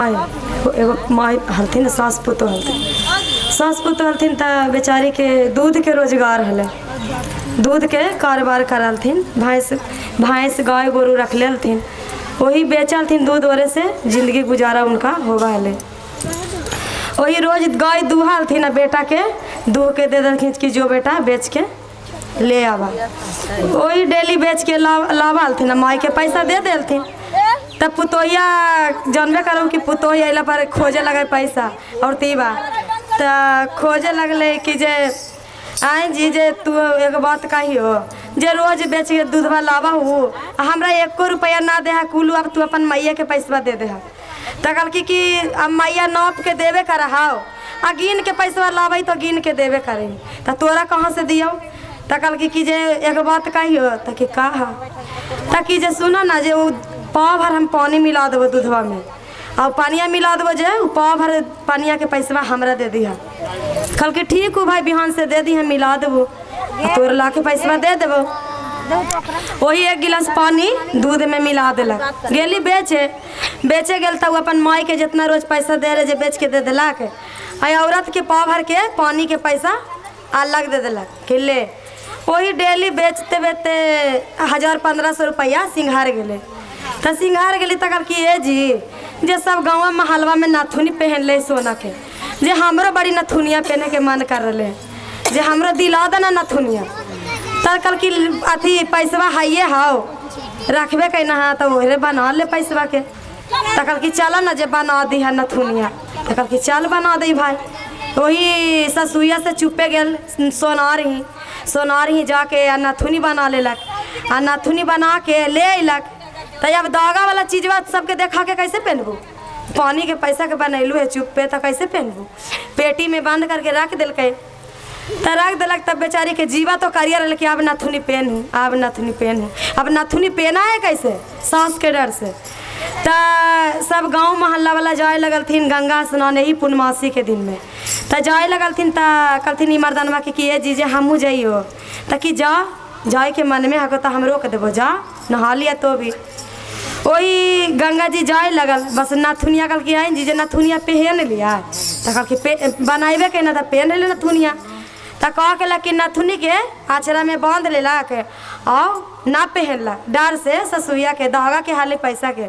एगो माई हलथिन सास पुतो हलथिन त बेचारी के दूध के रोजगार हले। दूध के कारोबार करलथिन। भैंस गाय गोरू रख लेलथिन, वही बेचलथिन दूध वरे से जिंदगी गुजारा उनका होगा हले। वही रोज गाय दूहलथिन आ बेटा के दूह के दे देलथिन कि जो बेटा बेच के ले आवा। वही डेली बेच के लावालथिन, माई के पैसा दे देलथिन। तब पुतोहिया जानबे करूँ कि पुतोहिया अला पर खोजे लगे पैसा और तीबा तो खोजे लगले कि जे आए जी जे तू एक बात कही हो जे रोज बेच के दूधवा लावा हूँ हमरा 1 रुपया ना दे कुलू, अब तू अपन मैया के पैसा दे दे। तो कल कि अब मैया नाप के देवे कर हाओ आ गिन के पैसा लावे तो गिन के देवे करे तो तोरा कहाँ से दियो। तो कल कि जे एक बात कही हो तो कि कहा तो कि जे सुना ना जे पाव भर हम पानी मिला देव दूधवा में और पानिया मिला देव जे पाव भर पानिया के पैसा हमरा दे दिया। कल के ठीक हो भाई बिहान से दे दी हम मिला देव तोर ला के पैसा दे देव। वही 1 गिलास पानी दूध में मिला दिलक, गेली बेचे गेल तो अपन माई के जितना रोज पैसा दे रहे जे बेच के दे दिलक। औरत के पाव भर के पानी के पैसा अलग दे दिलक कि ले। वही डेली बेचते बेचते 1000-1500 रुपया सिंघार गेले। तो सिंघार गेली तो कल कि ए जी जे सब गाँव महलवा में नाथुनी पहन ले सोना के जे हमरो बड़ी नथुनिया पहने के मन कर रहे जे हमरो दिला देना नथुनिया। तो कल कि अथी पैसवा हाइए हाओ रखबे कहीं ना तो वही बना ले पैसवा के। तो कल कि चल ना जे बना दी है नथुनिया। तो कल कि चल बना दी भाई। वही ससुइया से चुपे गेल सोनार ही जाके नथुनी बना लेलक आ नथुनी बना के ले अइलक। तो अब दागा वाला चीजवा सबके देखा के कैसे पहनबू, पानी के पैसा के बनैलू है चुप पे तो कैसे पहनबू। पेटी में बंद करके रख दिलक तो रख दिलक। तब बेचारी के जीवा तो करियर रहे कि अब नथुनी पहनूँ अब नथुनी पहना है कैसे सास के डर से। तो सब गांव मोहल्ला वाला जाए लगलथिन गंगा स्नान यही पूर्णमासी के दिन में। तो जाए लगलथिन तो कहलथिन ई मर्दनवा कि ये जीजे हमहूँ जाइयो तो कि जाए के मन में हको तो हम रोक देबो जा नहा लिया। तो भी वही गंगा जी जाए लगल बस नथुनिया कल कि आई जीजे नथुनिया पहन लिया। तो कल कि बनाबे के ना तो पहन ले नथुनिया। तो कह के कि नथुनी के आचरा में बांध लेलक और ना पहनलक डर से ससुइया के धागा के हाले पैसा के।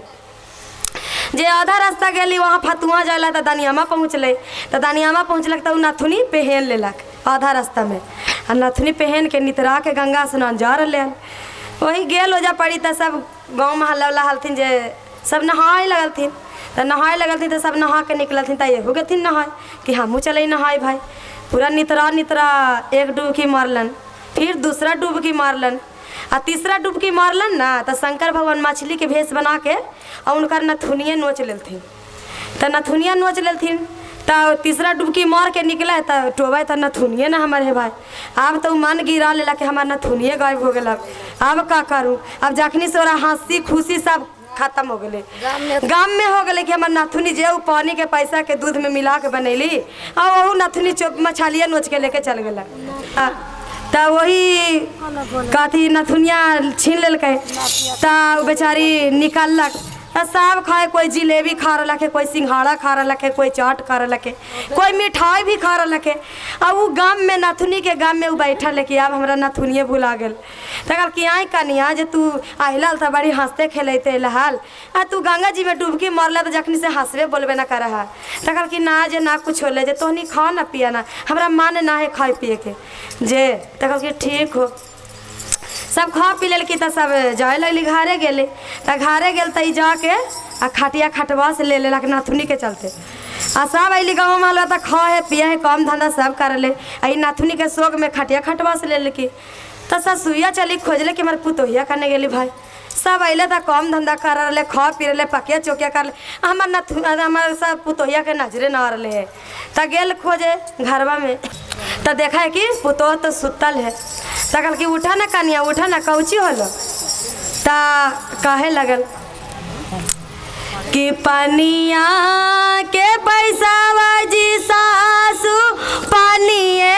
जे आधा रास्ता गेली वहाँ फतुआ जाला तो दनियामा पहुँचल तो दनियामा पहुँचलक तो नथुनी पहन लेलक आधा रास्ता में आ नथुनी पहन के नितरा के गंगा स्नान जा रहे। वही गेल हो जा पड़ी तो सब गाँव महल्ला वाला हलथिन जे सब नहाए लगलथिन। तो सब नहा के निकलथिन तो एगो गेथिन नहाए कि हमहूँ चले नहाए भाई। पूरा नितरा 1 डुबकी मारलन, फिर दूसरा डुबकी मारलन आ तीसरा डुबकी मारलन ना तो शंकर भगवान मछली के भेष बना के और उनका नथुनिया नोच लेलथिन। तो नथुनिया नोच लेलथिन तो तीसरा डुबकी मार के निकला तो टोबा तो नथुनिए ना हमारे है भाई। अब तो मन गिरा लेला कि हमार नथुनिए गायब हो गया। अब का करूँ, अब जखनी से ओरा हंसी खुशी सब खत्म हो गए गाँव में हो गए कि हमार नथुनी जे पानी के पैसा के दूध में मिला के बनैली और वह नथुनी मछलिया नोच के लेके चल गया। तो वही कथी नथुनिया छीन लेलक तो बेचारी निकलक तो सब खाए, कोई जिलेबी खा रहा है, कोई सिंघाड़ा खा रहा है, कोई चाट खा रहा है, कोई मिठाई भी खा रहा है। अब वो गाँव में नथुनी के गाँव में वो बैठल है कि अब हमारा नथुनिए भुला गल। तो कल कि आई कनिया जे तू अहिलल तो बड़ी हंसते खेलते लहाल आ तू गंगा जी में डुबकी मारला तो जखनी से हंसबे बोलबे ना कर रहा। तो कल कि ना जे ना कुछ होले जे तोहनी खा ना पिया ना हमारा मन ना है खाए पिए के जे। तो कल कि ठीक हो सब खा पी लेलकी तो सब जाए लगली घरे गेले। तो घरे गेल तो जाके आ खटिया खटवा से ले लेलक नथुनी के चलते आ सब अली गाँव में तो खा है पिया है काम धंधा सब कर ले। नथुनी के शौक में खटिया खटवा से ले लेकी तो ससुइया चली खोजले कि हमारे पुतोहिया करने गेली भाई। सब अले तो काम धंधा कर रहे खा पी रहे पकिया चौकिया कर ले हमारे सब पुतोहिया के नजरे ना रहे है। तो गेल खोजे घरवा में तो देखा है कि पुतोह तो सुतल है। तो कल कि उठा ना कनिया उठा ना कौची होलो। तो कहे लगल कि पनिया के पैसा बाजी सासू पानिए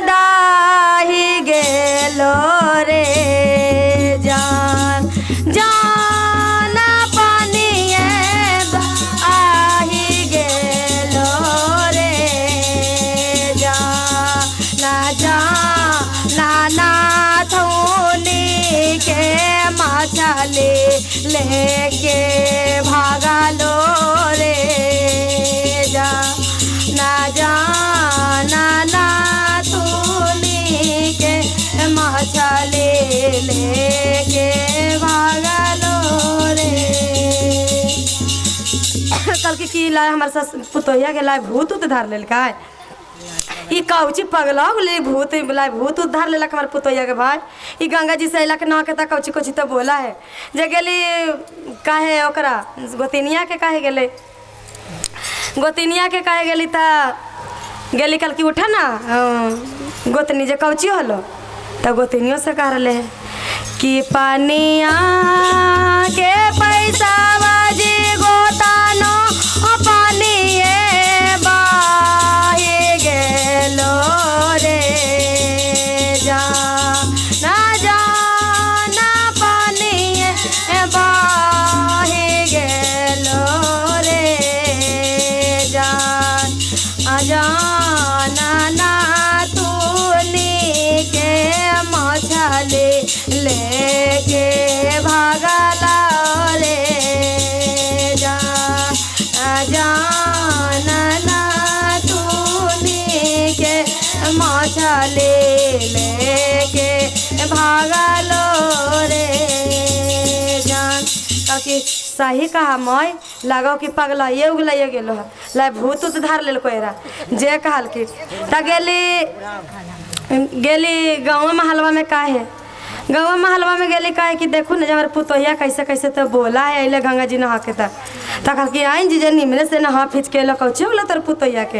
दाही गेलो रे जान जाना पानिए दाही कि लाए हमारे सास पुतोहिया के लाए भूत उत धर लेल का ई कौची पगला बोले भूत लाए भूत उत धर लेलक हमारे पुतोहिया के भाई। ई गंगा जी से अला के ना के ता कौची कौची तो बोला है जे गेली काहे ओकरा गोतिनिया के काहे गेले गोतिनिया के काहे गेली ता गेली कल की उठा ना गोतनी जे कौची होलो तो गोतनियों से कह रहे है कि पानिया के पैसा बाजी गोतानो पानिए बाहे गेलो रे जा ना पानिए बाहे गेलो रे जान अजाना ना तूनी के मछली लेके भागला रे जानना तूनी के मछली लेके भागलो रे जान। ताकि सही कहा मई लगाओ कि पगला ये उगलाइए गेलो है ला भूत उत धार लेल कोरा जे कहल की त गेली गाँव महलवा में का है गाँव महलवा में गेली का है कि देखो ना हमारे पुतोहिया कैसे कैसे तो बोला है अले गंगा जी नहा के तक कि आइन जी जे निमने से नहा फिच के कौचे बोला तर पुतोहिया के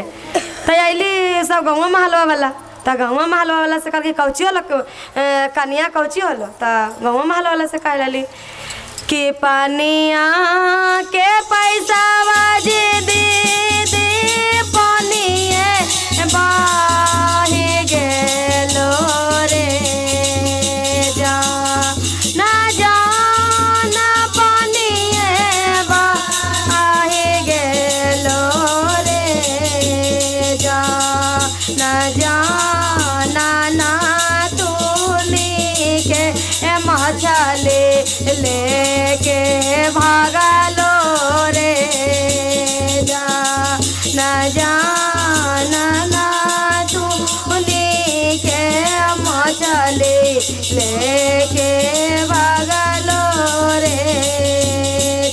अली सब गाँव महलवा वाला त गाँव महलवा वाला से करके कौची होल कनिया कौची होल त गाँव महलवा वाला से कह ली कि पानिया के पैसा बाजी दीदी पानिए बाहे गेलो रे ना पानिए बाहे गेलो रे ना तूनी के मछली लेके भागलो रे ना तूनी के मछली लेके भागलो रे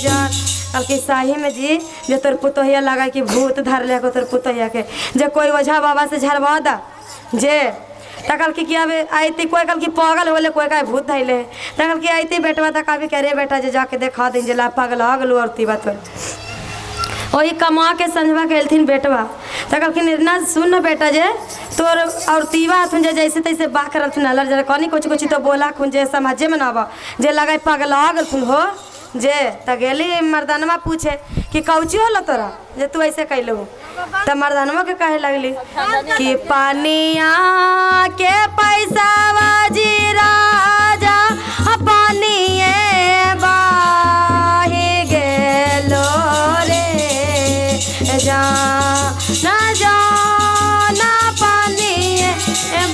जान। कल की शाही में जी जो तोर पुतोहिया लगा कि भूत धर ले तोर पुतोहिया के जे कोई ओझा बाबा से झरवा दा जे तकल की क्या आईती कोई कल की पागल होले कोई का भूत धैले तकल की आईती बेटवा तक अभी कह रे बेटा जे जाके देखा दिन जला पागल आ गलो और तीबत वही कमा के संजवा कहलथिन बेटवा तकल की निर्णय सुन बेटा जे तोर और तीवा हथुन जे जैसे तैसे बा करलथिन अलर जरा कनी कुछ कुछ तो बोला खुन जे समझे में ना आवा जे लगा पागल आ गलथुन हो जे त गेली मर्दानवा पूछे कि कौची होला तोरा जे तू ऐसे कैलू त मर्दानवा के कहे लगली कि पानिया के पैसा बाजी राजा पानिए बाहे गेलो रे ना पानिए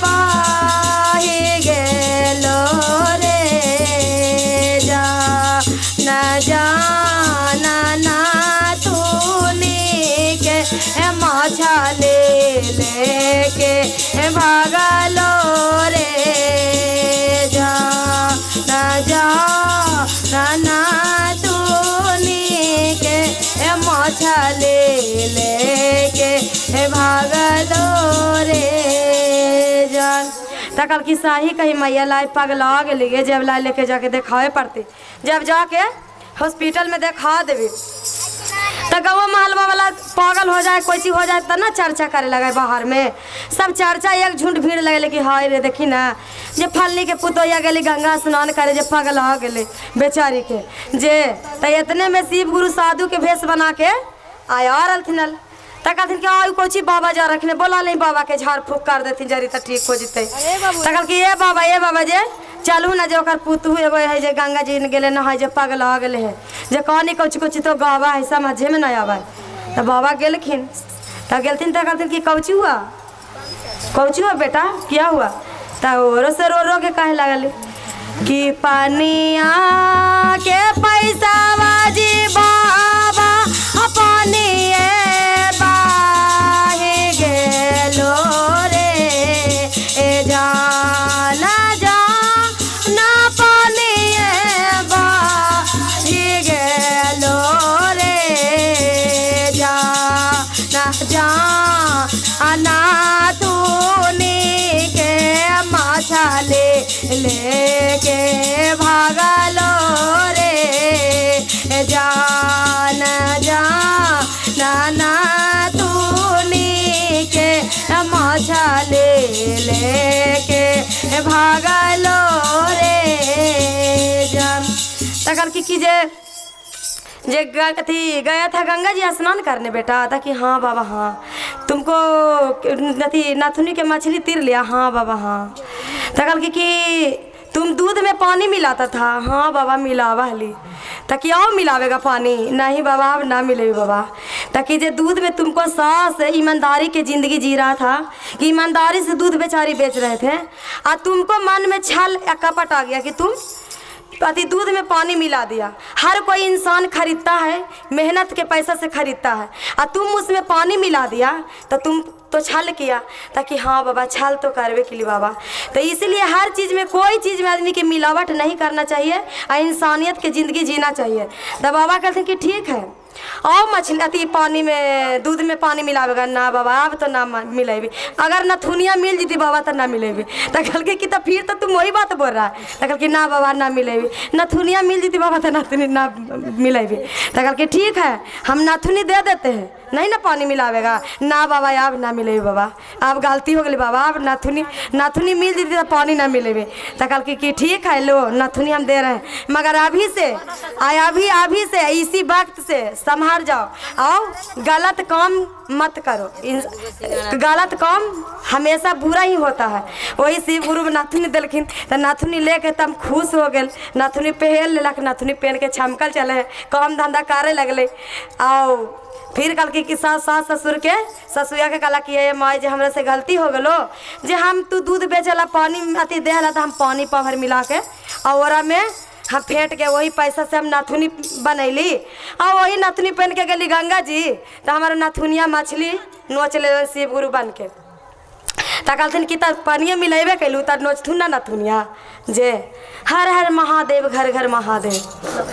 बाहे गेलो रे ना तूनी के मछली लेके भागलो रे ना तूनी के मछली लेके भागलो रे जान। तकल की शाही कहीं मैया लाई पगला गेली जब लाई लेके जाके देखावे पड़ती जब जाके हॉस्पिटल में देखा देवी तो गाँव महलवा वाला पागल हो जाए कोई चीज हो जाए तो ना चर्चा करे लगे बाहर में सब चर्चा एक झुंड भीड़ लगे कि हाय रे देखी ना जे फलनी के पुतोहिया गेली गंगा स्नान करे जे पागल हो गए बेचारी के जे तो इतने में शिव गुरु साधु के भेष बना के आया रहथिन तकल कि आई कोची बाबा जा रखने बोला नहीं बाबा के झाड़ फूक कर देती जरी तो ठीक हो जते तकल कि ये बाबा जे चलू ना जो पुतहू एगो है जे गंगा जी गेले ना है जे पागल आ गए है जे कहानी कुछ कुछ तो गावा है समझे में नहीं आवा तो बाबा गेलखिन तो गेलथिन तो कहथिन कि कौची हुआ बेटा क्या हुआ तो रो से रो के कहे लगल कि पानिया के पैसा बाजी बाबा पानिए बाहे गेलो रे जाना पानिए बाहे गेलो रे नाथुनी के मछली लेके भागलो रे जम। तकर की जे अथी गया था गंगा जी स्नान करने बेटा, था कि हाँ बाबा हाँ तुमको अथी नाथुनी के मछली तीर लिया, हाँ बाबा हाँ। तकल कि तुम दूध में पानी मिलाता था, हाँ बाबा मिलावा हली। ताकि आओ मिलावेगा पानी, नहीं बाबा अब ना मिलेगी बाबा। ताकि जे दूध में तुमको सास ईमानदारी की ज़िंदगी जी रहा था कि ईमानदारी से दूध बेचारी बेच रहे थे, और तुमको मन में छल या कपट आ गया कि तुम अति दूध में पानी मिला दिया। हर कोई इंसान खरीदता है, मेहनत के पैसा से खरीदता है, और तुम उसमें पानी मिला दिया तो तुम तो छल किया। ताकि हाँ बाबा छल तो करवे के लिए बाबा। तो इसीलिए हर चीज़ में कोई चीज़ में आदमी की मिलावट नहीं करना चाहिए और इंसानियत की ज़िंदगी जीना चाहिए। तो बाबा कहते हैं कि ठीक है और मछली अति पानी में दूध में पानी मिलावेगा, ना बाबा अब तो ना मिलेगी। अगर नथुनिया मिल जीती बाबा तो ना मिलेगी। तो कल के कि तो फिर तो तुम वही बात बोल रहा है। तो कल कि ना बाबा ना मिलेगी, नथुनिया मिल जीती बाबा तो नथुनी ना मिलेगी। तो कल कि ठीक है हम नथुनी दे देते हैं, नहीं ना पानी मिलावेगा, ना बाबा अब ना मिलेगी बाबा, अब गलती हो गई बाबा, अब नथुनी मिल जीती तो पानी ना मिलेगी। तो कल कि ठीक है लो नथुनी हम दे रहे हैं, मगर अभी से अभी से इसी वक्त से संभाल जाओ और गलत काम मत करो। गलत काम हमेशा बुरा ही होता है। वही शिव गुरु नाथुनी दिलखिन तो नाथुनी लेके तब खुश हो गए, नाथुनी पहन लेलक, नाथुनी पहन के छमकल चले काम धंधा करे लगले। और फिर कल की सास ससुर के ससुया के कला कि ये माई जे हमरा से गलती हो गलो, जे हम तू दूध बेचला पानी अति देहला तो हम पानी पाभर मिला के और ओरा में हम फेंट के वही पैसा से हम नाथुनी बनैली और वही नाथुनी पहन के गली गंगा जी। तो हमारा नाथुनिया मछली नोच ले शिव गुरु बन के। तो कहते कि तब पानिए मिलेबे कैलू तब नोचथुन ना नाथुनिया जे हर हर महादेव घर घर महादेव।